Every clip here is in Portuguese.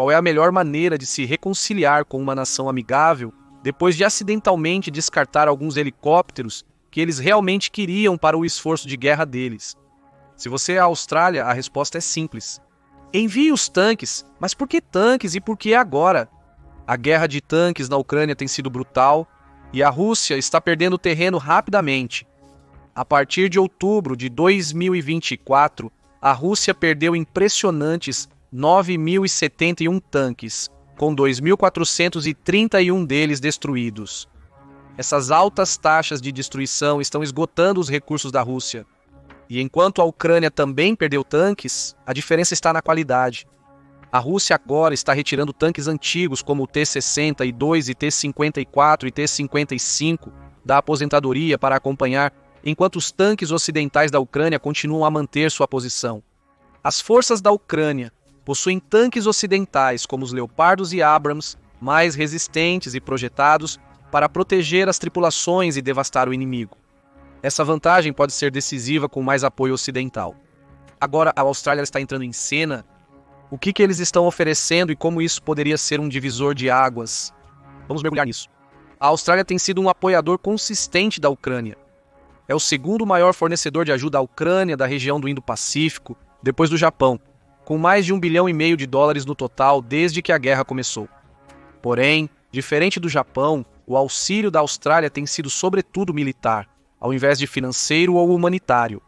qual é a melhor maneira de se reconciliar com uma nação amigável depois de acidentalmente descartar alguns helicópteros que eles realmente queriam para o esforço de guerra deles. Se você é a Austrália, a resposta é simples. Envie os tanques, mas por que tanques e por que agora? A guerra de tanques na Ucrânia tem sido brutal e a Rússia está perdendo terreno rapidamente. A partir de outubro de 2024, a Rússia perdeu impressionantes 9.071 tanques, com 2.431 deles destruídos. Essas altas taxas de destruição estão esgotando os recursos da Rússia. E enquanto a Ucrânia também perdeu tanques, a diferença está na qualidade. A Rússia agora está retirando tanques antigos como o T-62 e T-54 e T-55 da aposentadoria para acompanhar, enquanto os tanques ocidentais da Ucrânia continuam a manter sua posição. As forças da Ucrânia possuem tanques ocidentais como os Leopardos e Abrams, mais resistentes e projetados para proteger as tripulações e devastar o inimigo. Essa vantagem pode ser decisiva com mais apoio ocidental. Agora a Austrália está entrando em cena. O que eles estão oferecendo e como isso poderia ser um divisor de águas? Vamos mergulhar nisso. A Austrália tem sido um apoiador consistente da Ucrânia. É o segundo maior fornecedor de ajuda à Ucrânia da região do Indo-Pacífico, depois do Japão, com mais de $1,5 bilhão no total desde que a guerra começou. Porém, diferente do Japão, o auxílio da Austrália tem sido sobretudo militar, ao invés de financeiro ou humanitário.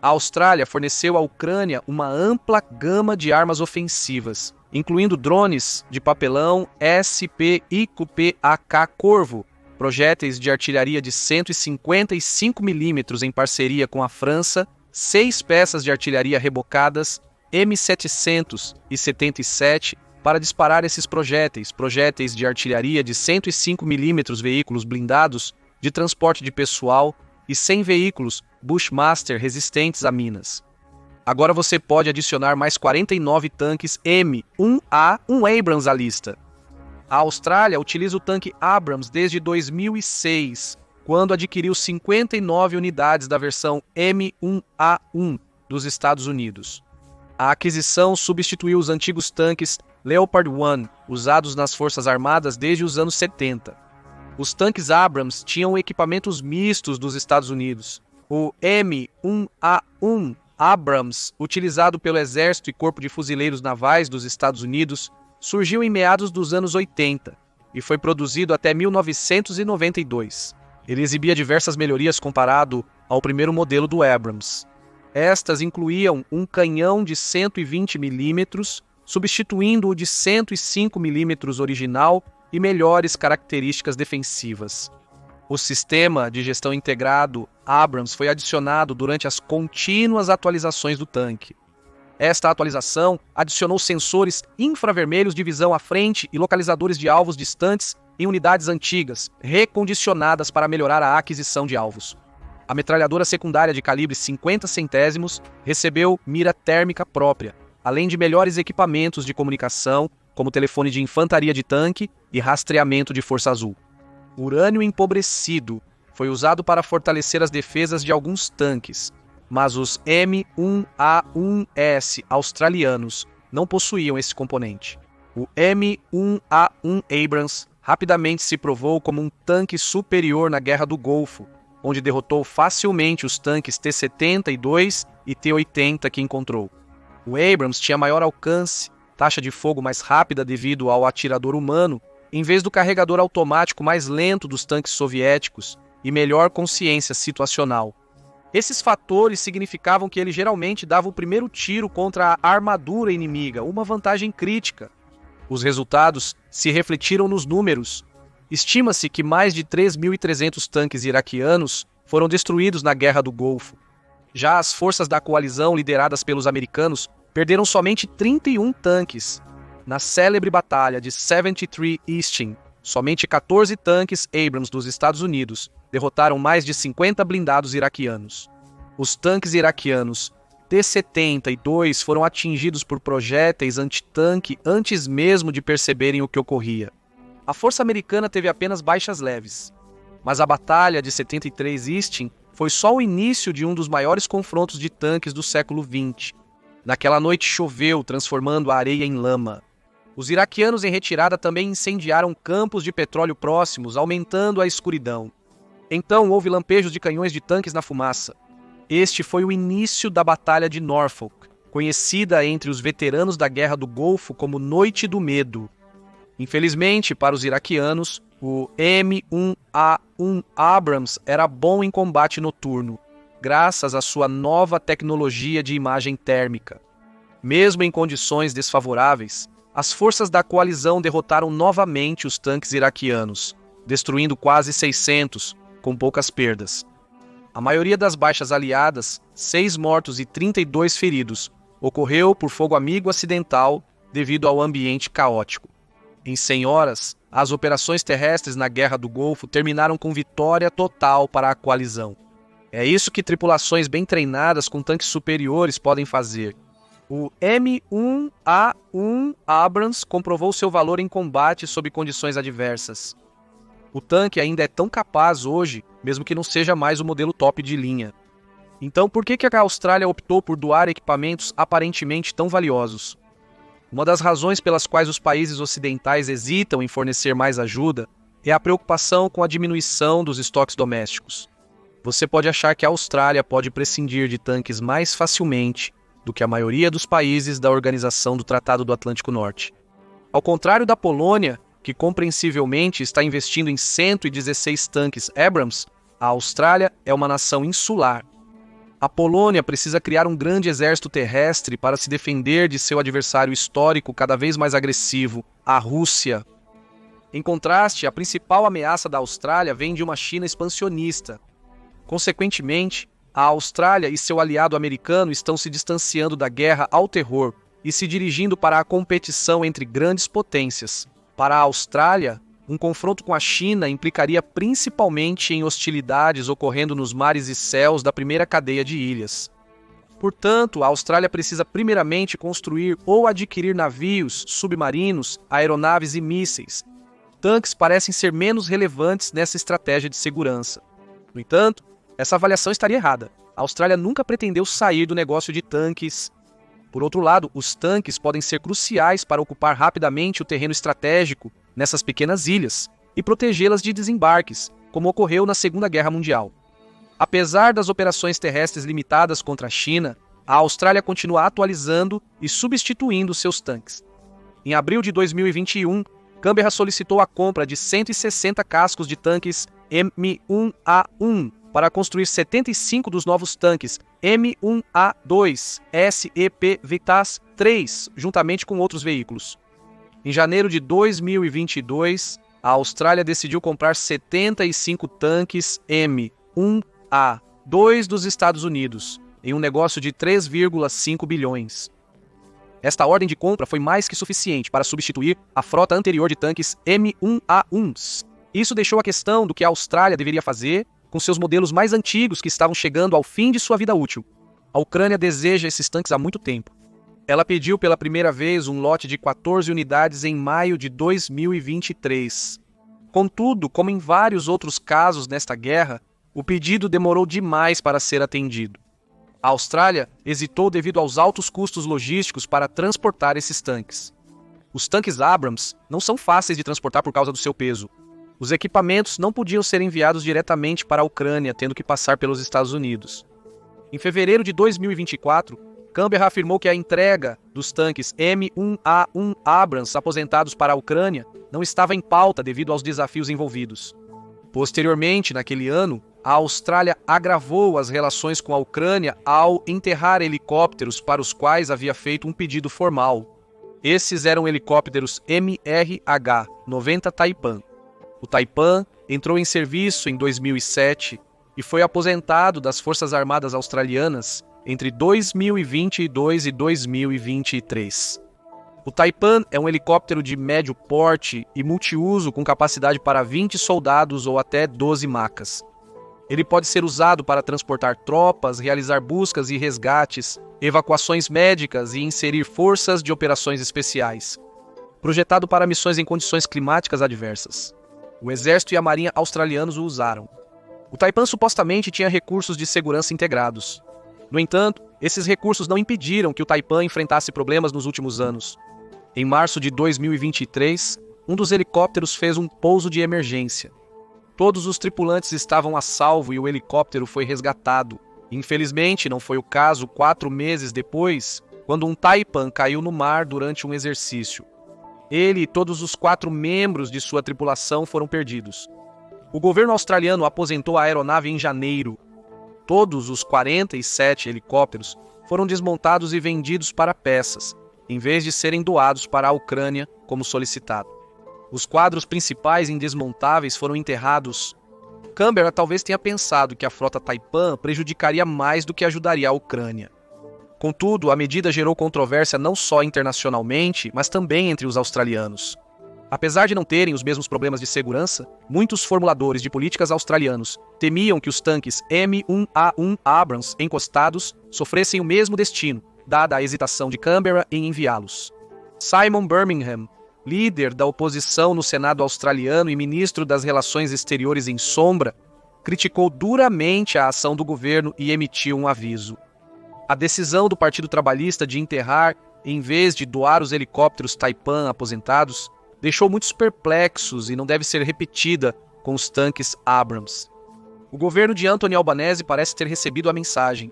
A Austrália forneceu à Ucrânia uma ampla gama de armas ofensivas, incluindo drones de papelão SPICUP-AK Corvo, projéteis de artilharia de 155 mm em parceria com a França, 6 peças de artilharia rebocadas M777 para disparar esses projéteis de artilharia de 105 mm veículos blindados de transporte de pessoal e 100 veículos Bushmaster resistentes a minas. Agora você pode adicionar mais 49 tanques M1A1 Abrams à lista. A Austrália utiliza o tanque Abrams desde 2006, quando adquiriu 59 unidades da versão M1A1 dos Estados Unidos. A aquisição substituiu os antigos tanques Leopard 1, usados nas Forças Armadas desde os anos 70. Os tanques Abrams tinham equipamentos mistos dos Estados Unidos. O M1A1 Abrams, utilizado pelo Exército e Corpo de Fuzileiros Navais dos Estados Unidos, surgiu em meados dos anos 80 e foi produzido até 1992. Ele exibia diversas melhorias comparado ao primeiro modelo do Abrams. Estas incluíam um canhão de 120 mm, substituindo o de 105 mm original e melhores características defensivas. O sistema de gestão integrado Abrams foi adicionado durante as contínuas atualizações do tanque. Esta atualização adicionou sensores infravermelhos de visão à frente e localizadores de alvos distantes em unidades antigas, recondicionadas para melhorar a aquisição de alvos. A metralhadora secundária de calibre 50 centésimos recebeu mira térmica própria, além de melhores equipamentos de comunicação, como telefone de infantaria de tanque e rastreamento de força azul. Urânio empobrecido foi usado para fortalecer as defesas de alguns tanques, mas os M1A1S australianos não possuíam esse componente. O M1A1 Abrams rapidamente se provou como um tanque superior na Guerra do Golfo, onde derrotou facilmente os tanques T-72 e T-80 que encontrou. O Abrams tinha maior alcance, taxa de fogo mais rápida devido ao atirador humano, em vez do carregador automático mais lento dos tanques soviéticos, e melhor consciência situacional. Esses fatores significavam que ele geralmente dava o primeiro tiro contra a armadura inimiga, uma vantagem crítica. Os resultados se refletiram nos números. Estima-se que mais de 3.300 tanques iraquianos foram destruídos na Guerra do Golfo. Já as forças da coalizão lideradas pelos americanos perderam somente 31 tanques. Na célebre batalha de 73 Easting, somente 14 tanques Abrams dos Estados Unidos derrotaram mais de 50 blindados iraquianos. Os tanques iraquianos T-72 foram atingidos por projéteis antitanque antes mesmo de perceberem o que ocorria. A força americana teve apenas baixas leves, mas a batalha de 73 Easting foi só o início de um dos maiores confrontos de tanques do século XX. Naquela noite choveu, transformando a areia em lama. Os iraquianos em retirada também incendiaram campos de petróleo próximos, aumentando a escuridão. Então houve lampejos de canhões de tanques na fumaça. Este foi o início da Batalha de Norfolk, conhecida entre os veteranos da Guerra do Golfo como Noite do Medo. Infelizmente, para os iraquianos, o M1A1 Abrams era bom em combate noturno, graças à sua nova tecnologia de imagem térmica. Mesmo em condições desfavoráveis, as forças da coalizão derrotaram novamente os tanques iraquianos, destruindo quase 600, com poucas perdas. A maioria das baixas aliadas, 6 mortos e 32 feridos, ocorreu por fogo amigo acidental devido ao ambiente caótico. Em 100 horas, as operações terrestres na Guerra do Golfo terminaram com vitória total para a coalizão. É isso que tripulações bem treinadas com tanques superiores podem fazer. O M1A1 Abrams comprovou seu valor em combate sob condições adversas. O tanque ainda é tão capaz hoje, mesmo que não seja mais o modelo top de linha. Então, por que a Austrália optou por doar equipamentos aparentemente tão valiosos? Uma das razões pelas quais os países ocidentais hesitam em fornecer mais ajuda é a preocupação com a diminuição dos estoques domésticos. Você pode achar que a Austrália pode prescindir de tanques mais facilmente do que a maioria dos países da Organização do Tratado do Atlântico Norte. Ao contrário da Polônia, que compreensivelmente está investindo em 116 tanques Abrams, a Austrália é uma nação insular. A Polônia precisa criar um grande exército terrestre para se defender de seu adversário histórico cada vez mais agressivo, a Rússia. Em contraste, a principal ameaça da Austrália vem de uma China expansionista. Consequentemente, a Austrália e seu aliado americano estão se distanciando da guerra ao terror e se dirigindo para a competição entre grandes potências. Para a Austrália, um confronto com a China implicaria principalmente em hostilidades ocorrendo nos mares e céus da primeira cadeia de ilhas. Portanto, a Austrália precisa primeiramente construir ou adquirir navios, submarinos, aeronaves e mísseis. Tanques parecem ser menos relevantes nessa estratégia de segurança. No entanto, essa avaliação estaria errada. A Austrália nunca pretendeu sair do negócio de tanques. Por outro lado, os tanques podem ser cruciais para ocupar rapidamente o terreno estratégico nessas pequenas ilhas e protegê-las de desembarques, como ocorreu na Segunda Guerra Mundial. Apesar das operações terrestres limitadas contra a China, a Austrália continua atualizando e substituindo seus tanques. Em abril de 2021, Canberra solicitou a compra de 160 cascos de tanques M1A1 para construir 75 dos novos tanques M1A2 SEP Vitas III, juntamente com outros veículos. Em janeiro de 2022, a Austrália decidiu comprar 75 tanques M1A2 dos Estados Unidos, em um negócio de 3,5 bilhões. Esta ordem de compra foi mais que suficiente para substituir a frota anterior de tanques M1A1s. Isso deixou a questão do que a Austrália deveria fazer com seus modelos mais antigos que estavam chegando ao fim de sua vida útil. A Ucrânia deseja esses tanques há muito tempo. Ela pediu pela primeira vez um lote de 14 unidades em maio de 2023. Contudo, como em vários outros casos nesta guerra, o pedido demorou demais para ser atendido. A Austrália hesitou devido aos altos custos logísticos para transportar esses tanques. Os tanques Abrams não são fáceis de transportar por causa do seu peso. Os equipamentos não podiam ser enviados diretamente para a Ucrânia, tendo que passar pelos Estados Unidos. Em fevereiro de 2024, Canberra afirmou que a entrega dos tanques M1A1 Abrams aposentados para a Ucrânia não estava em pauta devido aos desafios envolvidos. Posteriormente, naquele ano, a Austrália agravou as relações com a Ucrânia ao enterrar helicópteros para os quais havia feito um pedido formal. Esses eram helicópteros MRH-90 Taipan. O Taipan entrou em serviço em 2007 e foi aposentado das Forças Armadas Australianas entre 2022 e 2023. O Taipan é um helicóptero de médio porte e multiuso com capacidade para 20 soldados ou até 12 macas. Ele pode ser usado para transportar tropas, realizar buscas e resgates, evacuações médicas e inserir forças de operações especiais. Projetado para missões em condições climáticas adversas. O Exército e a Marinha australianos o usaram. O Taipan supostamente tinha recursos de segurança integrados. No entanto, esses recursos não impediram que o Taipan enfrentasse problemas nos últimos anos. Em março de 2023, um dos helicópteros fez um pouso de emergência. Todos os tripulantes estavam a salvo e o helicóptero foi resgatado. Infelizmente, não foi o caso 4 meses depois, quando um Taipan caiu no mar durante um exercício. Ele e todos os 4 membros de sua tripulação foram perdidos. O governo australiano aposentou a aeronave em janeiro. Todos os 47 helicópteros foram desmontados e vendidos para peças, em vez de serem doados para a Ucrânia, como solicitado. Os quadros principais indesmontáveis foram enterrados. Canberra talvez tenha pensado que a frota Taipan prejudicaria mais do que ajudaria a Ucrânia. Contudo, a medida gerou controvérsia não só internacionalmente, mas também entre os australianos. Apesar de não terem os mesmos problemas de segurança, muitos formuladores de políticas australianos temiam que os tanques M1A1 Abrams encostados sofressem o mesmo destino, dada a hesitação de Canberra em enviá-los. Simon Birmingham, líder da oposição no Senado australiano e ministro das Relações Exteriores em sombra, criticou duramente a ação do governo e emitiu um aviso. A decisão do Partido Trabalhista de enterrar, em vez de doar os helicópteros Taipan aposentados, deixou muitos perplexos e não deve ser repetida com os tanques Abrams. O governo de Anthony Albanese parece ter recebido a mensagem.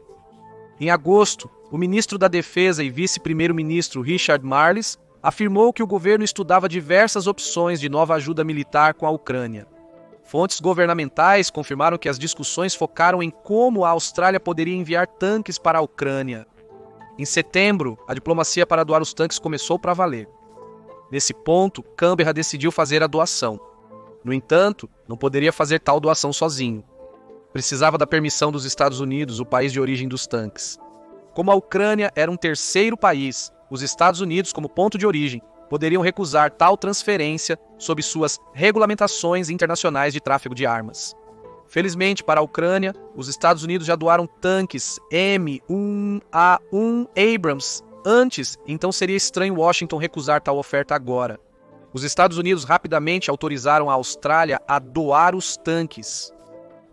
Em agosto, o ministro da Defesa e vice-primeiro-ministro Richard Marles afirmou que o governo estudava diversas opções de nova ajuda militar com a Ucrânia. Fontes governamentais confirmaram que as discussões focaram em como a Austrália poderia enviar tanques para a Ucrânia. Em setembro, a diplomacia para doar os tanques começou para valer. Nesse ponto, Canberra decidiu fazer a doação. No entanto, não poderia fazer tal doação sozinho. Precisava da permissão dos Estados Unidos, o país de origem dos tanques. Como a Ucrânia era um terceiro país, os Estados Unidos, como ponto de origem, poderiam recusar tal transferência sob suas regulamentações internacionais de tráfego de armas. Felizmente para a Ucrânia, os Estados Unidos já doaram tanques M1A1 Abrams antes, então seria estranho Washington recusar tal oferta agora. Os Estados Unidos rapidamente autorizaram a Austrália a doar os tanques.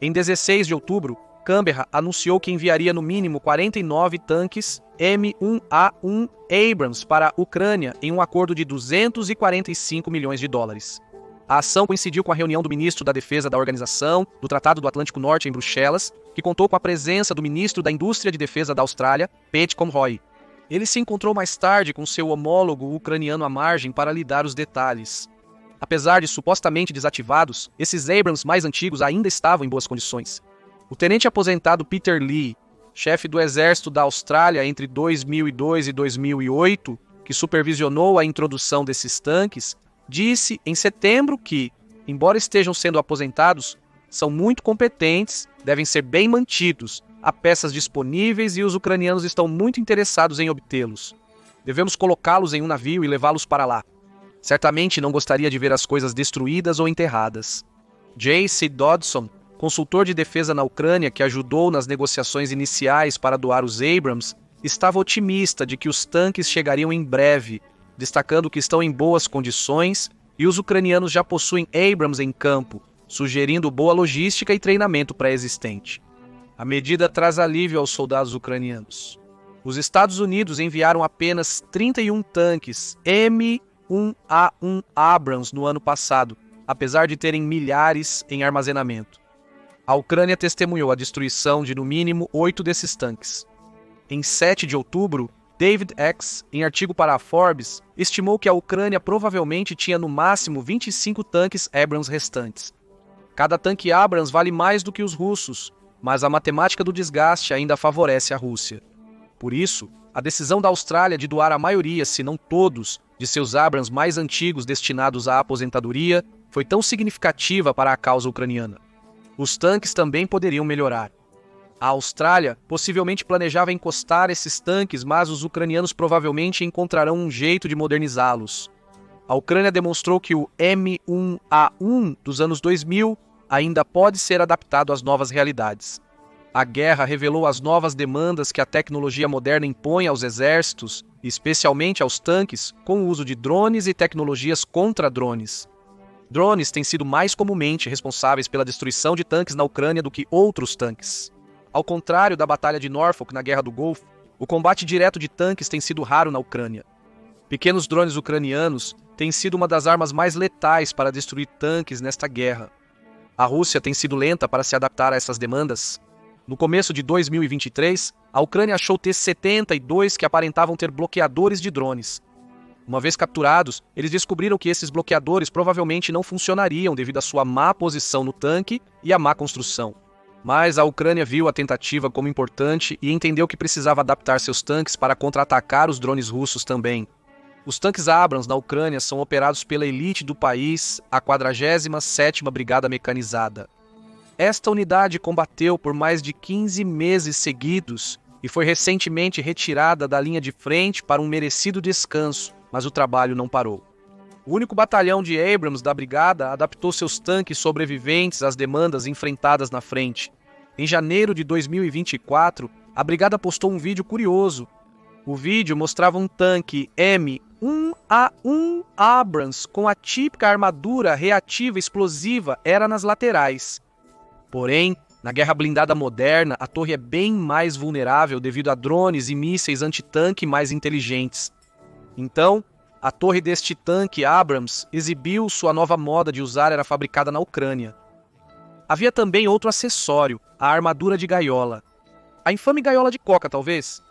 Em 16 de outubro, Canberra anunciou que enviaria no mínimo 49 tanques M1A1 Abrams para a Ucrânia em um acordo de 245 milhões de dólares. A ação coincidiu com a reunião do ministro da Defesa da Organização do Tratado do Atlântico Norte em Bruxelas, que contou com a presença do ministro da Indústria de Defesa da Austrália, Pat Conroy. Ele se encontrou mais tarde com seu homólogo ucraniano à margem para lhe dar os detalhes. Apesar de supostamente desativados, esses Abrams mais antigos ainda estavam em boas condições. O tenente aposentado Peter Lee, chefe do Exército da Austrália entre 2002 e 2008, que supervisionou a introdução desses tanques, disse em setembro que, embora estejam sendo aposentados, são muito competentes, devem ser bem mantidos, há peças disponíveis e os ucranianos estão muito interessados em obtê-los. Devemos colocá-los em um navio e levá-los para lá. Certamente não gostaria de ver as coisas destruídas ou enterradas. J.C. Dodson, consultor de defesa na Ucrânia que ajudou nas negociações iniciais para doar os Abrams, estava otimista de que os tanques chegariam em breve, destacando que estão em boas condições e os ucranianos já possuem Abrams em campo, sugerindo boa logística e treinamento pré-existente. A medida traz alívio aos soldados ucranianos. Os Estados Unidos enviaram apenas 31 tanques M1A1 Abrams no ano passado, apesar de terem milhares em armazenamento. A Ucrânia testemunhou a destruição de no mínimo 8 desses tanques. Em 7 de outubro, David X, em artigo para a Forbes, estimou que a Ucrânia provavelmente tinha no máximo 25 tanques Abrams restantes. Cada tanque Abrams vale mais do que os russos, mas a matemática do desgaste ainda favorece a Rússia. Por isso, a decisão da Austrália de doar a maioria, se não todos, de seus Abrams mais antigos destinados à aposentadoria foi tão significativa para a causa ucraniana. Os tanques também poderiam melhorar. A Austrália possivelmente planejava encostar esses tanques, mas os ucranianos provavelmente encontrarão um jeito de modernizá-los. A Ucrânia demonstrou que o M1A1 dos anos 2000 ainda pode ser adaptado às novas realidades. A guerra revelou as novas demandas que a tecnologia moderna impõe aos exércitos, especialmente aos tanques, com o uso de drones e tecnologias contra drones. Drones têm sido mais comumente responsáveis pela destruição de tanques na Ucrânia do que outros tanques. Ao contrário da Batalha de Norfolk na Guerra do Golfo, o combate direto de tanques tem sido raro na Ucrânia. Pequenos drones ucranianos têm sido uma das armas mais letais para destruir tanques nesta guerra. A Rússia tem sido lenta para se adaptar a essas demandas. No começo de 2023, a Ucrânia achou T-72 que aparentavam ter bloqueadores de drones. Uma vez capturados, eles descobriram que esses bloqueadores provavelmente não funcionariam devido à sua má posição no tanque e à má construção. Mas a Ucrânia viu a tentativa como importante e entendeu que precisava adaptar seus tanques para contra-atacar os drones russos também. Os tanques Abrams na Ucrânia são operados pela elite do país, a 47ª Brigada Mecanizada. Esta unidade combateu por mais de 15 meses seguidos e foi recentemente retirada da linha de frente para um merecido descanso, mas o trabalho não parou. O único batalhão de Abrams da brigada adaptou seus tanques sobreviventes às demandas enfrentadas na frente. Em janeiro de 2024, a brigada postou um vídeo curioso. O vídeo mostrava um tanque M1A1 Abrams com a típica armadura reativa explosiva era nas laterais. Porém, na guerra blindada moderna, a torre é bem mais vulnerável devido a drones e mísseis antitanque mais inteligentes. Então, a torre deste tanque Abrams exibiu sua nova moda de usar era fabricada na Ucrânia. Havia também outro acessório, a armadura de gaiola. A infame gaiola de coca, talvez?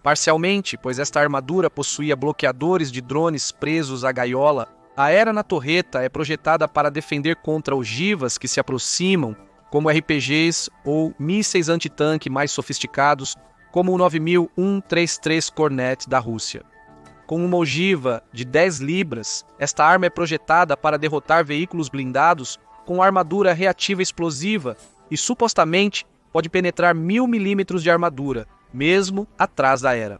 Parcialmente, pois esta armadura possuía bloqueadores de drones presos à gaiola, a era na torreta é projetada para defender contra ogivas que se aproximam, como RPGs ou mísseis antitanque mais sofisticados, como o 9133 Kornet da Rússia. Com uma ogiva de 10 libras, esta arma é projetada para derrotar veículos blindados com armadura reativa explosiva e, supostamente, pode penetrar 1000 milímetros de armadura, mesmo atrás da era.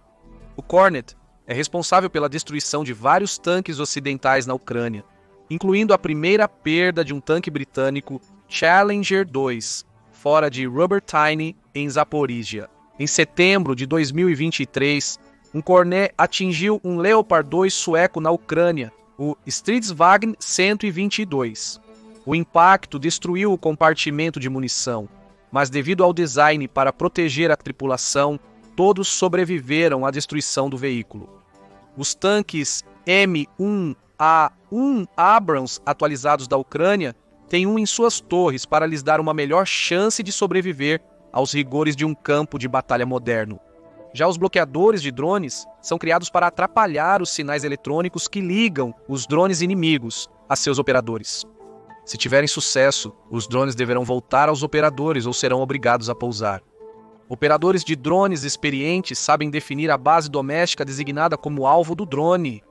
O Kornet é responsável pela destruição de vários tanques ocidentais na Ucrânia, incluindo a primeira perda de um tanque britânico Challenger 2, fora de Rubertine, em Zaporizhia. Em setembro de 2023, um Kornet atingiu um Leopard 2 sueco na Ucrânia, o Stridsvagn 122. O impacto destruiu o compartimento de munição, mas devido ao design para proteger a tripulação, todos sobreviveram à destruição do veículo. Os tanques M1A1 Abrams atualizados da Ucrânia têm um em suas torres para lhes dar uma melhor chance de sobreviver aos rigores de um campo de batalha moderno. Já os bloqueadores de drones são criados para atrapalhar os sinais eletrônicos que ligam os drones inimigos a seus operadores. Se tiverem sucesso, os drones deverão voltar aos operadores ou serão obrigados a pousar. Operadores de drones experientes sabem definir a base doméstica designada como alvo do drone.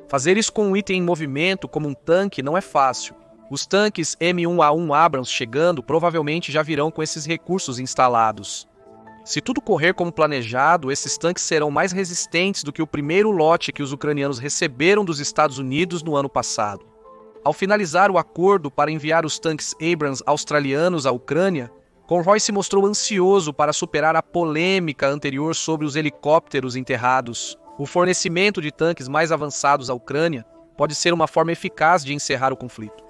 Fazer isso com um item em movimento, como um tanque, não é fácil. Os tanques M1A1 Abrams chegando provavelmente já virão com esses recursos instalados. Se tudo correr como planejado, esses tanques serão mais resistentes do que o primeiro lote que os ucranianos receberam dos Estados Unidos no ano passado. Ao finalizar o acordo para enviar os tanques Abrams australianos à Ucrânia, Conroy se mostrou ansioso para superar a polêmica anterior sobre os helicópteros enterrados. O fornecimento de tanques mais avançados à Ucrânia pode ser uma forma eficaz de encerrar o conflito.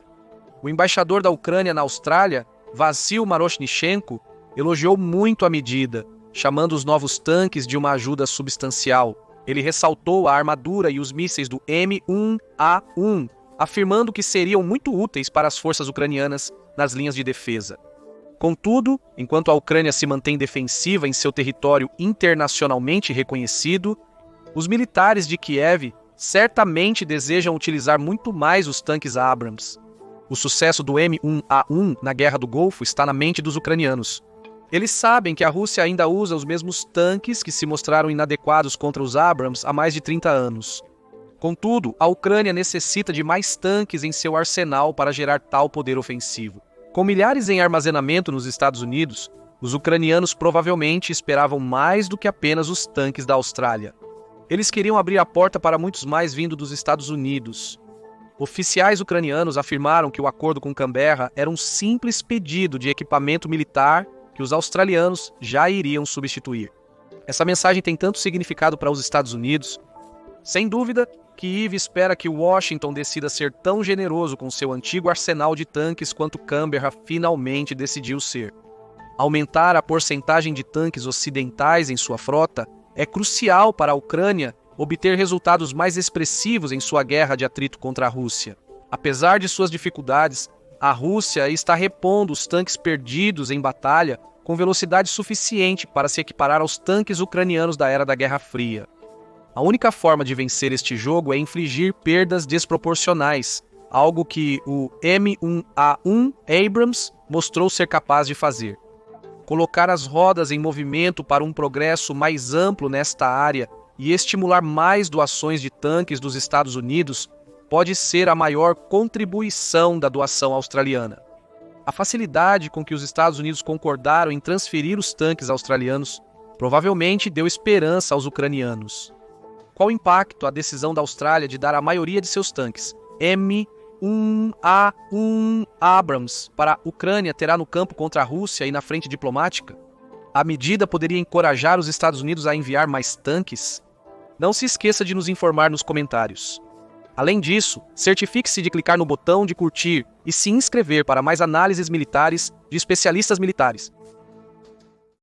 O embaixador da Ucrânia na Austrália, Vassil Marosnichenko, elogiou muito a medida, chamando os novos tanques de uma ajuda substancial. Ele ressaltou a armadura e os mísseis do M1A1, afirmando que seriam muito úteis para as forças ucranianas nas linhas de defesa. Contudo, enquanto a Ucrânia se mantém defensiva em seu território internacionalmente reconhecido, os militares de Kiev certamente desejam utilizar muito mais os tanques Abrams. O sucesso do M1A1 na Guerra do Golfo está na mente dos ucranianos. Eles sabem que a Rússia ainda usa os mesmos tanques que se mostraram inadequados contra os Abrams há mais de 30 anos. Contudo, a Ucrânia necessita de mais tanques em seu arsenal para gerar tal poder ofensivo. Com milhares em armazenamento nos Estados Unidos, os ucranianos provavelmente esperavam mais do que apenas os tanques da Austrália. Eles queriam abrir a porta para muitos mais vindo dos Estados Unidos. Oficiais ucranianos afirmaram que o acordo com Canberra era um simples pedido de equipamento militar que os australianos já iriam substituir. Essa mensagem tem tanto significado para os Estados Unidos. Sem dúvida, Kyiv espera que Washington decida ser tão generoso com seu antigo arsenal de tanques quanto Canberra finalmente decidiu ser. Aumentar a porcentagem de tanques ocidentais em sua frota é crucial para a Ucrânia obter resultados mais expressivos em sua guerra de atrito contra a Rússia. Apesar de suas dificuldades, a Rússia está repondo os tanques perdidos em batalha com velocidade suficiente para se equiparar aos tanques ucranianos da era da Guerra Fria. A única forma de vencer este jogo é infligir perdas desproporcionais, algo que o M1A1 Abrams mostrou ser capaz de fazer. Colocar as rodas em movimento para um progresso mais amplo nesta área e estimular mais doações de tanques dos Estados Unidos pode ser a maior contribuição da doação australiana. A facilidade com que os Estados Unidos concordaram em transferir os tanques australianos provavelmente deu esperança aos ucranianos. Qual o impacto a decisão da Austrália de dar a maioria de seus tanques M1A1 Abrams para a Ucrânia terá no campo contra a Rússia e na frente diplomática? A medida poderia encorajar os Estados Unidos a enviar mais tanques? Não se esqueça de nos informar nos comentários. Além disso, certifique-se de clicar no botão de curtir e se inscrever para mais análises militares de especialistas militares.